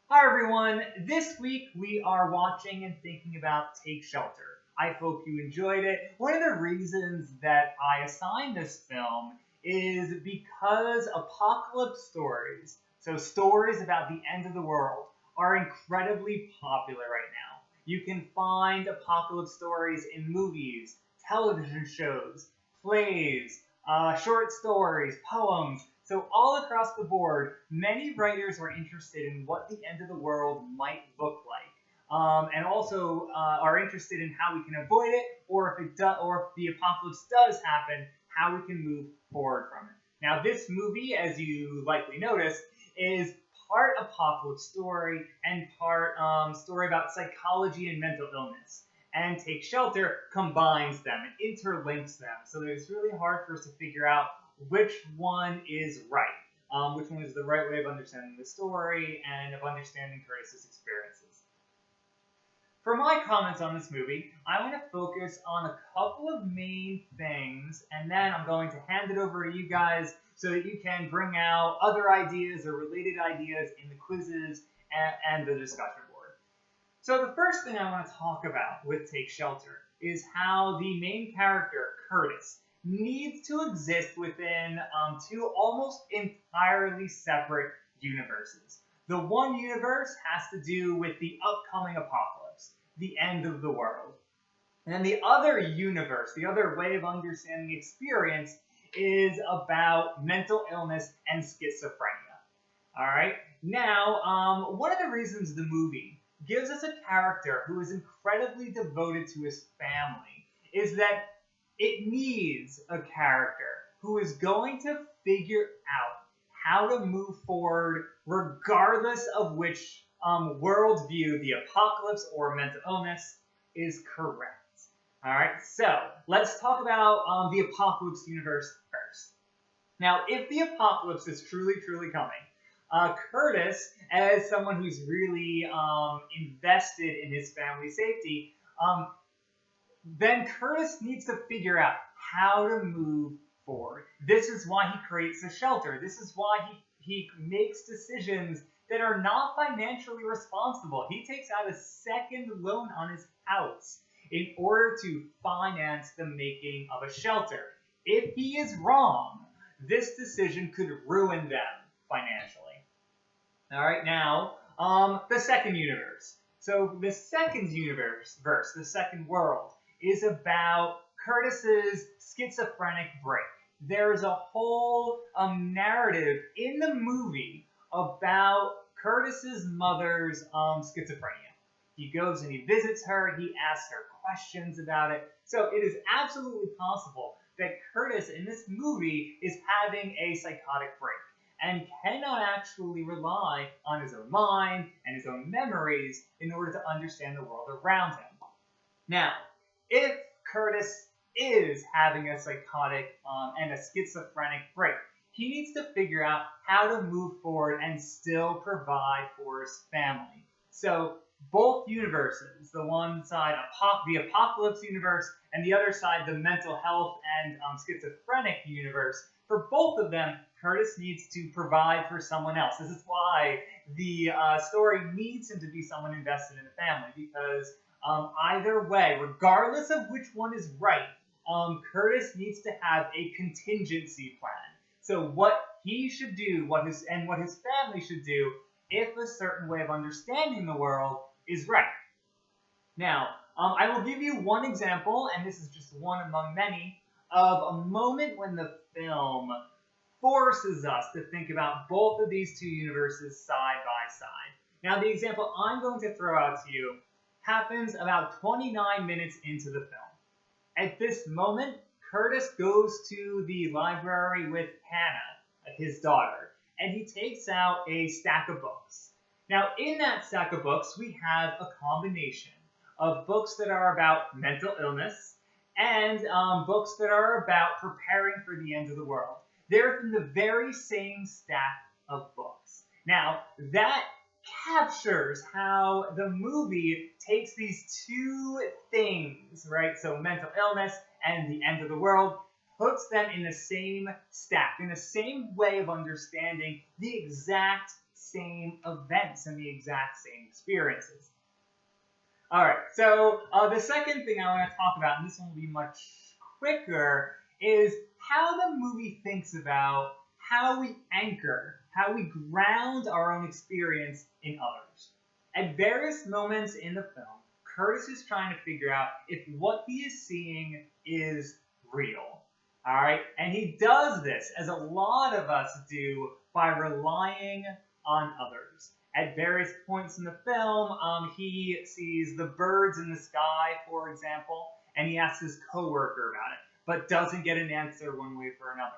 Hi everyone! This week we are watching and thinking about Take Shelter. I hope you enjoyed it. One of the reasons that I assigned this film is because apocalypse stories, so stories about the end of the world, are incredibly popular right now. You can find apocalypse stories in movies, television shows, plays, short stories, poems. So all across the board, many writers are interested in what the end of the world might look like, and also are interested in how we can avoid it, or or if the apocalypse does happen, how we can move forward from it. Now, this movie, as you likely noticed, is part apocalypse story and part story about psychology and mental illness. And Take Shelter combines them and interlinks them. So it's really hard for us to figure out which one is right, which one is the right way of understanding the story and of understanding Curtis's experiences. For my comments on this movie, I want to focus on a couple of main things, and then I'm going to hand it over to you guys so that you can bring out other ideas or related ideas in the quizzes and the discussion board. So the first thing I want to talk about with Take Shelter is how the main character, Curtis, needs to exist within two almost entirely separate universes. The one universe has to do with the upcoming apocalypse, the end of the world. And then the other universe, the other way of understanding experience, is about mental illness and schizophrenia. All right. Now, one of the reasons the movie gives us a character who is incredibly devoted to his family is that it needs a character who is going to figure out how to move forward regardless of which worldview the apocalypse or mental illness is correct. All right, so let's talk about the apocalypse universe first. Now, if the apocalypse is truly coming, Curtis, as someone who's really invested in his family's safety, then Curtis needs to figure out how to move forward. This is why he creates a shelter. This is why he makes decisions that are not financially responsible. He takes out a second loan on his house in order to finance the making of a shelter. If he is wrong, this decision could ruin them financially. All right, now, the second universe. So the second universe, the second world, is about Curtis's schizophrenic break. There's a whole narrative in the movie about Curtis's mother's schizophrenia. He goes and he visits her, he asks her questions about it. So it is absolutely possible that Curtis in this movie is having a psychotic break and cannot actually rely on his own mind and his own memories in order to understand the world around him. Now, if Curtis is having a psychotic and a schizophrenic break, he needs to figure out how to move forward and still provide for his family. So both universes, the one side, the apocalypse universe, and the other side, the mental health and schizophrenic universe, for both of them, Curtis needs to provide for someone else. This is why the story needs him to be someone invested in the family, because either way, regardless of which one is right, Curtis needs to have a contingency plan. So what he should do, what his family should do, if a certain way of understanding the world is right. Now, I will give you one example, and this is just one among many, of a moment when the film forces us to think about both of these two universes side by side. Now, the example I'm going to throw out to you happens about 29 minutes into the film. At this moment, Curtis goes to the library with Hannah, his daughter, and he takes out a stack of books. Now, in that stack of books, we have a combination of books that are about mental illness and books that are about preparing for the end of the world. They're in the very same stack of books. Now, that captures how the movie takes these two things, right? So mental illness and the end of the world, puts them in the same stack, in the same way of understanding the exact same events and the exact same experiences. Alright, so the second thing I want to talk about, and this one will be much quicker, is how the movie thinks about how we anchor, how we ground our own experience in others. At various moments in the film, Curtis is trying to figure out if what he is seeing is real. Alright, and he does this, as a lot of us do, by relying on others. At various points in the film, he sees the birds in the sky, for example, and he asks his coworker about it, but doesn't get an answer one way or another.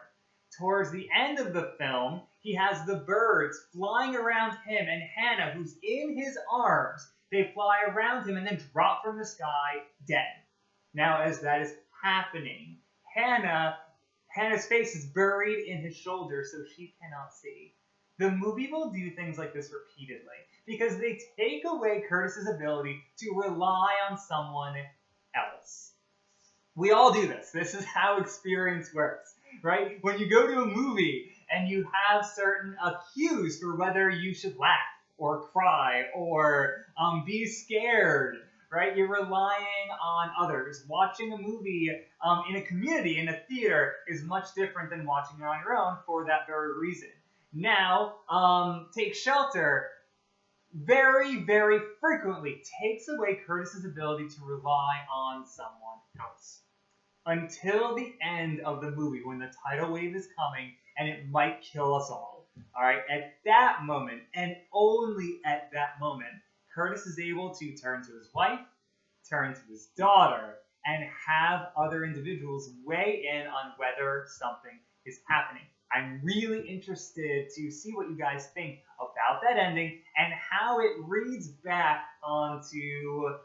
Towards the end of the film, he has the birds flying around him, and Hannah, who's in his arms, they fly around him and then drop from the sky dead. Now, as that is happening, Hannah's face is buried in his shoulder, so she cannot see. The movie will do things like this repeatedly because they take away Curtis's ability to rely on someone else. We all do this. This is how experience works, right? When you go to a movie and you have certain cues for whether you should laugh or cry or be scared, right? You're relying on others. Watching a movie in a community, in a theater, is much different than watching it on your own for that very reason. Now, Take Shelter very, very frequently takes away Curtis's ability to rely on someone else. Until the end of the movie, when the tidal wave is coming and it might kill us all. Alright, at that moment, and only at that moment, Curtis is able to turn to his wife, turn to his daughter, and have other individuals weigh in on whether something is happening. I'm really interested to see what you guys think about that ending and how it reads back onto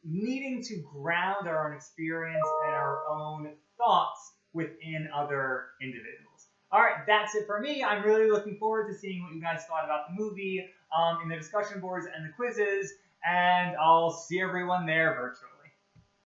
needing to ground our own experience and our own thoughts within other individuals. Alright, that's it for me. I'm really looking forward to seeing what you guys thought about the movie in the discussion boards and the quizzes, and I'll see everyone there virtually.